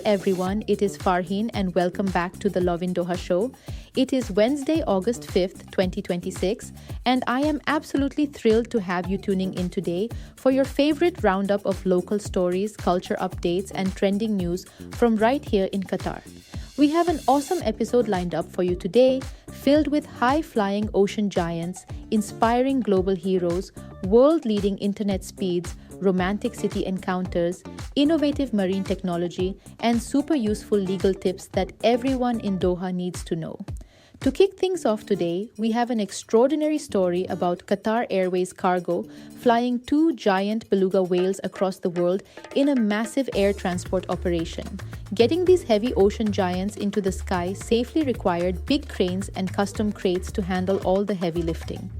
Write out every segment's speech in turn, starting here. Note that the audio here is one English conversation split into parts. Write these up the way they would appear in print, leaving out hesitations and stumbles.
everyone, it is Farheen and welcome back to the Love in Doha show. It is Wednesday, August 5th, 2026, and I am absolutely thrilled to have you tuning in today for your favorite roundup of local stories, culture updates, and trending news from right here in Qatar. We have an awesome episode lined up for you today, filled with high-flying ocean giants, inspiring global heroes, world-leading internet speeds, romantic city encounters, innovative marine technology, and super useful legal tips that everyone in Doha needs to know. To kick things off today, we have an extraordinary story about Qatar Airways cargo flying two giant beluga whales across the world in a massive air transport operation. Getting these heavy ocean giants into the sky safely required big cranes and custom crates to handle all the heavy lifting.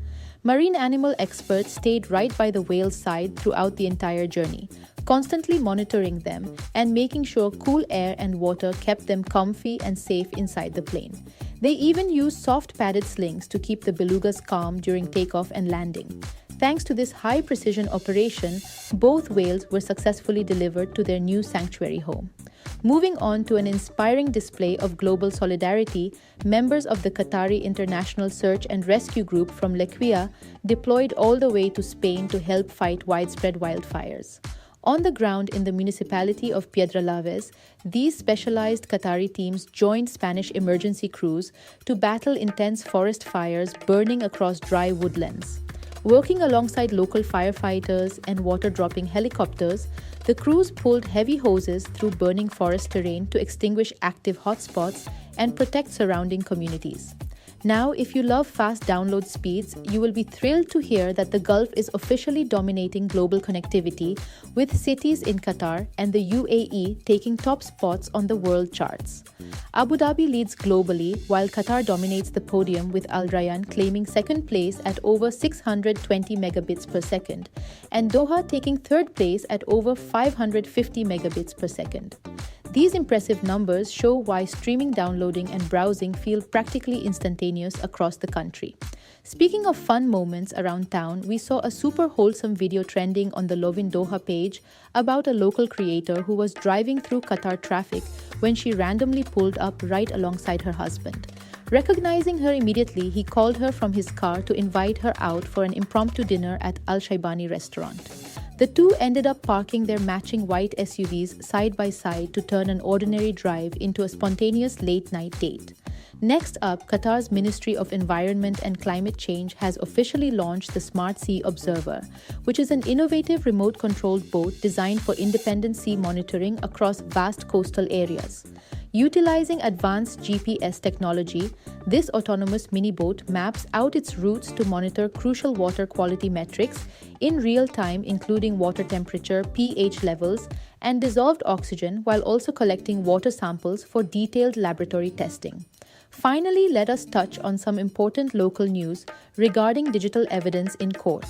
Marine animal experts stayed right by the whale's side throughout the entire journey, constantly monitoring them and making sure cool air and water kept them comfy and safe inside the plane. They even used soft padded slings to keep the belugas calm during takeoff and landing. Thanks to this high-precision operation, both whales were successfully delivered to their new sanctuary home. Moving on to an inspiring display of global solidarity, members of the Qatari International Search and Rescue Group from Lequia deployed all the way to Spain to help fight widespread wildfires. On the ground in the municipality of Piedralaves, these specialized Qatari teams joined Spanish emergency crews to battle intense forest fires burning across dry woodlands. Working alongside local firefighters and water-dropping helicopters, the crews pulled heavy hoses through burning forest terrain to extinguish active hotspots and protect surrounding communities. Now, if you love fast download speeds, you will be thrilled to hear that the Gulf is officially dominating global connectivity, with cities in Qatar and the UAE taking top spots on the world charts. Abu Dhabi leads globally, while Qatar dominates the podium with Al Rayyan claiming second place at over 620 megabits per second, and Doha taking third place at over 550 megabits per second. These impressive numbers show why streaming, downloading, and browsing feel practically instantaneous across the country. Speaking of fun moments around town, we saw a super wholesome video trending on the Lovin Doha page about a local creator who was driving through Qatar traffic when she randomly pulled up right alongside her husband. Recognizing her immediately, he called her from his car to invite her out for an impromptu dinner at Al Shaibani restaurant. The two ended up parking their matching white SUVs side by side to turn an ordinary drive into a spontaneous late-night date. Next up, Qatar's Ministry of Environment and Climate Change has officially launched the Smart Sea Observer, which is an innovative remote-controlled boat designed for independent sea monitoring across vast coastal areas. Utilizing advanced GPS technology, this autonomous mini-boat maps out its routes to monitor crucial water quality metrics in real time, including water temperature, pH levels, and dissolved oxygen, while also collecting water samples for detailed laboratory testing. Finally, let us touch on some important local news regarding digital evidence in court.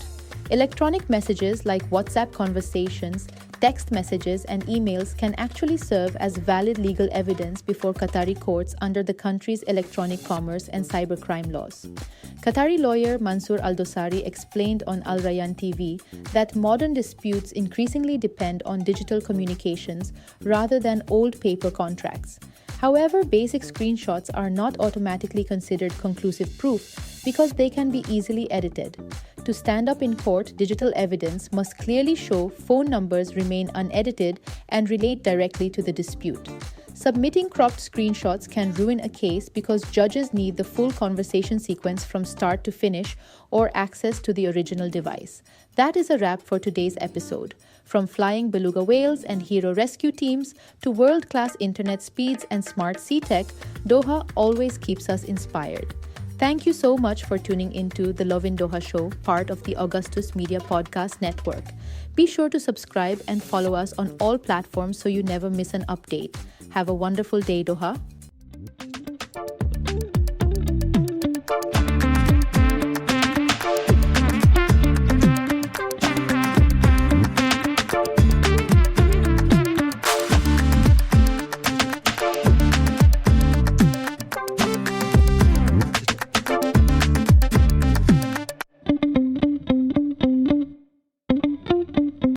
Electronic messages like WhatsApp conversations, text messages, and emails can actually serve as valid legal evidence before Qatari courts under the country's electronic commerce and cybercrime laws. Qatari lawyer Mansour Al-Dosari explained on Al Rayyan TV that modern disputes increasingly depend on digital communications rather than old paper contracts. However, basic screenshots are not automatically considered conclusive proof because they can be easily edited. To stand up in court, digital evidence must clearly show phone numbers remain unedited and relate directly to the dispute. Submitting cropped screenshots can ruin a case because judges need the full conversation sequence from start to finish or access to the original device. That is a wrap for today's episode. From flying beluga whales and hero rescue teams to world-class internet speeds and smart sea tech, Doha always keeps us inspired. Thank you so much for tuning into the Love in Doha show, part of the Augustus Media Podcast Network. Be sure to subscribe and follow us on all platforms so you never miss an update. Have a wonderful day, Doha.